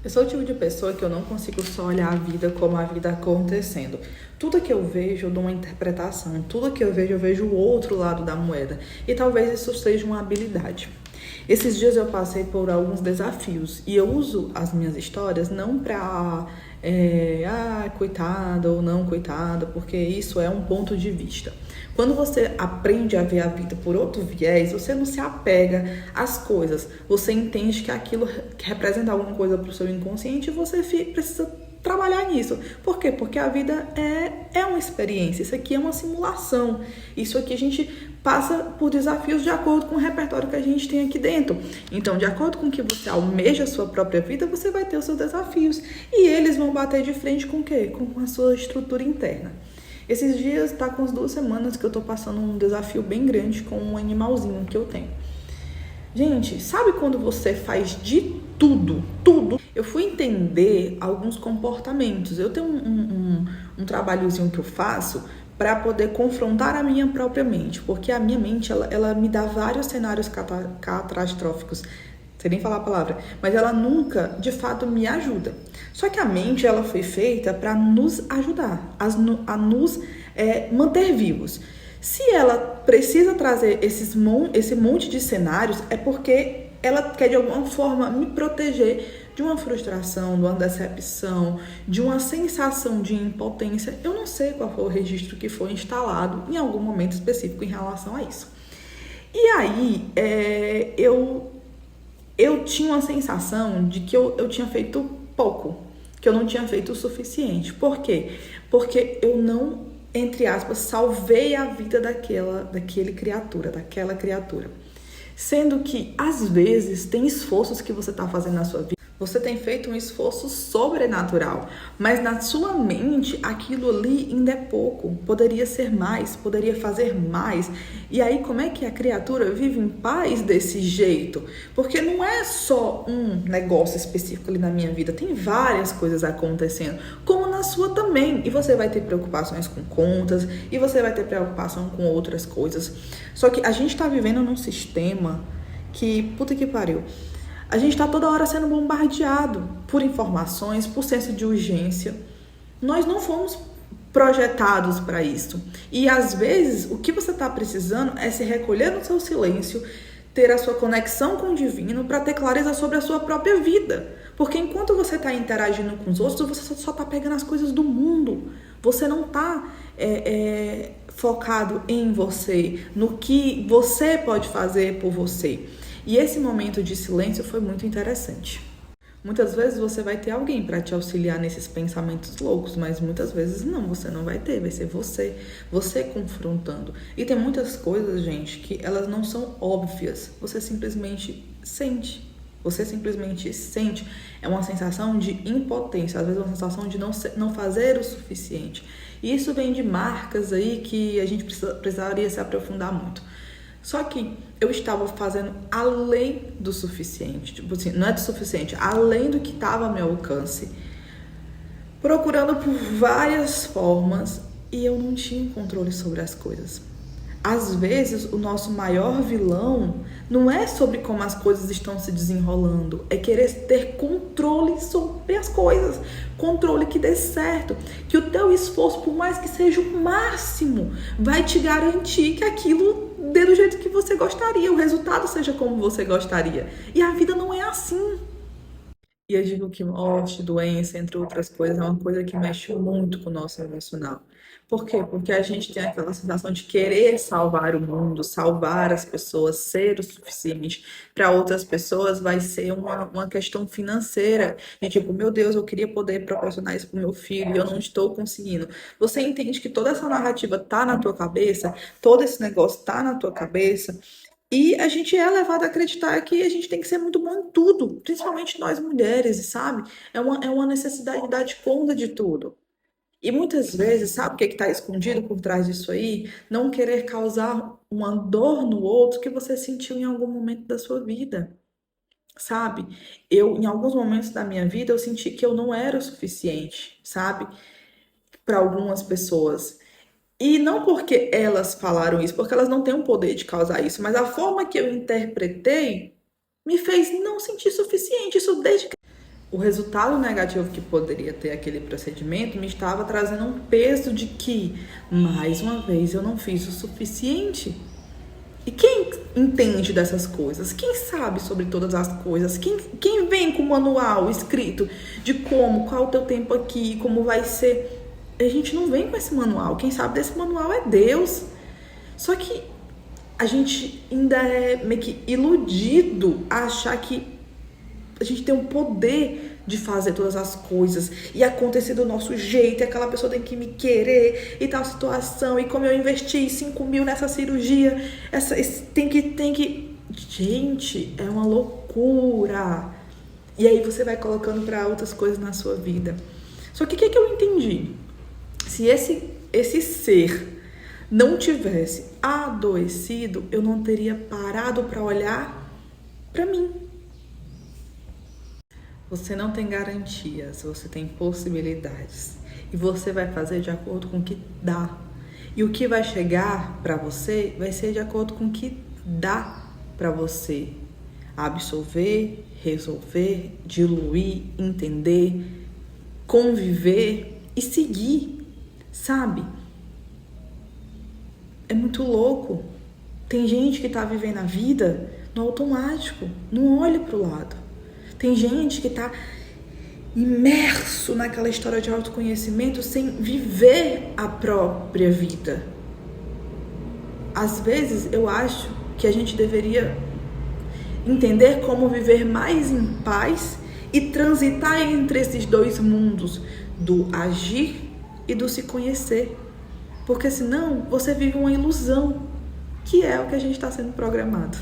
Eu sou o tipo de pessoa que eu não consigo só olhar a vida como a vida acontecendo. Tudo que eu vejo, eu dou uma interpretação. Tudo que eu vejo o outro lado da moeda. E talvez isso seja uma habilidade. Esses dias eu passei por alguns desafios e eu uso as minhas histórias não pra coitada ou não coitada, porque isso é um ponto de vista. Quando você aprende a ver a vida por outro viés, você não se apega às coisas. Você entende que aquilo representa alguma coisa para o seu inconsciente e você precisa trabalhar nisso. Por quê? Porque a vida é uma experiência. Isso aqui é uma simulação. Isso aqui a gente passa por desafios de acordo com o repertório que a gente tem aqui dentro. Então, de acordo com o que você almeja a sua própria vida, você vai ter os seus desafios. E eles vão bater de frente com o quê? Com a sua estrutura interna. Esses dias, tá com as 2 semanas que eu tô passando um desafio bem grande com um animalzinho que eu tenho. Gente, sabe quando você faz de tudo? Eu fui entender alguns comportamentos. Eu tenho um trabalhozinho que eu faço para poder confrontar a minha própria mente, porque a minha mente, ela me dá vários cenários catastróficos, sei nem falar a palavra, mas ela nunca, de fato, me ajuda. Só que a mente, ela foi feita para nos ajudar, a nos manter vivos. Se ela precisa trazer esse monte de cenários, é porque ela quer, de alguma forma, me proteger de uma frustração, de uma decepção, de uma sensação de impotência. Eu não sei qual foi o registro que foi instalado em algum momento específico em relação a isso. E aí, eu tinha uma sensação de que eu tinha feito pouco, que eu não tinha feito o suficiente. Por quê? Porque eu não, entre aspas, salvei a vida daquela criatura. Sendo que, às vezes, tem esforços que você está fazendo na sua vida. Você tem feito um esforço sobrenatural, mas na sua mente aquilo ali ainda é pouco. Poderia ser mais, poderia fazer mais. E aí como é que a criatura vive em paz desse jeito? Porque não é só um negócio específico ali na minha vida, tem várias coisas acontecendo, como na sua também. E você vai ter preocupações com contas, e você vai ter preocupação com outras coisas. Só que a gente tá vivendo num sistema que, puta que pariu, a gente está toda hora sendo bombardeado por informações, por senso de urgência. Nós não fomos projetados para isso. E às vezes o que você está precisando é se recolher no seu silêncio, ter a sua conexão com o divino para ter clareza sobre a sua própria vida. Porque enquanto você está interagindo com os outros, você só está pegando as coisas do mundo. Você não está focado em você, no que você pode fazer por você. E esse momento de silêncio foi muito interessante. Muitas vezes você vai ter alguém para te auxiliar nesses pensamentos loucos, mas muitas vezes não, você não vai ter, vai ser você confrontando. E tem muitas coisas, gente, que elas não são óbvias, você simplesmente sente. É uma sensação de impotência, às vezes é uma sensação de não fazer o suficiente. E isso vem de marcas aí que a gente precisaria se aprofundar muito. Só que eu estava fazendo além do suficiente, tipo assim, não é do suficiente, além do que estava ao meu alcance, procurando por várias formas e eu não tinha controle sobre as coisas. Às vezes, o nosso maior vilão não é sobre como as coisas estão se desenrolando, é querer ter controle sobre as coisas, controle que dê certo, que o teu esforço, por mais que seja o máximo, vai te garantir que aquilo dê do jeito que você gostaria, o resultado seja como você gostaria. E a vida não é assim. E eu digo que morte, doença, entre outras coisas, é uma coisa que mexe muito com o nosso emocional. Por quê? Porque a gente tem aquela sensação de querer salvar o mundo, salvar as pessoas, ser o suficiente. Para outras pessoas vai ser uma questão financeira. E tipo, meu Deus, eu queria poder proporcionar isso para o meu filho e eu não estou conseguindo. Você entende que toda essa narrativa tá na tua cabeça, todo esse negócio tá na tua cabeça. E a gente é levado a acreditar que a gente tem que ser muito bom em tudo, principalmente nós mulheres, sabe? É uma necessidade de dar de conta de tudo. E muitas vezes, sabe o que está escondido por trás disso aí? Não querer causar uma dor no outro que você sentiu em algum momento da sua vida, sabe? Em alguns momentos da minha vida, eu senti que eu não era o suficiente, sabe? Para algumas pessoas. E não porque elas falaram isso, porque elas não têm o poder de causar isso, mas a forma que eu interpretei me fez não sentir suficiente. Isso desde o resultado negativo que poderia ter aquele procedimento me estava trazendo um peso de que, mais uma vez, eu não fiz o suficiente. E quem entende dessas coisas? Quem sabe sobre todas as coisas? Quem vem com o manual escrito de qual é o teu tempo aqui, como vai ser? A gente não vem com esse manual. Quem sabe desse manual é Deus. Só que a gente ainda é meio que iludido a achar que a gente tem um poder de fazer todas as coisas e acontecer do nosso jeito, e aquela pessoa tem que me querer e tal situação, e como eu investi 5 mil nessa cirurgia, tem que... Gente, é uma loucura. E aí você vai colocando para outras coisas na sua vida. Só que o que eu entendi? Se esse ser não tivesse adoecido, eu não teria parado para olhar para mim. Você não tem garantias, você tem possibilidades. E você vai fazer de acordo com o que dá. E o que vai chegar para você vai ser de acordo com o que dá para você absorver, resolver, diluir, entender, conviver e seguir, sabe? É muito louco. Tem gente que tá vivendo a vida no automático, não olha pro lado. Tem gente que está imerso naquela história de autoconhecimento sem viver a própria vida. Às vezes eu acho que a gente deveria entender como viver mais em paz e transitar entre esses dois mundos, do agir e do se conhecer. Porque senão você vive uma ilusão, que é o que a gente está sendo programado.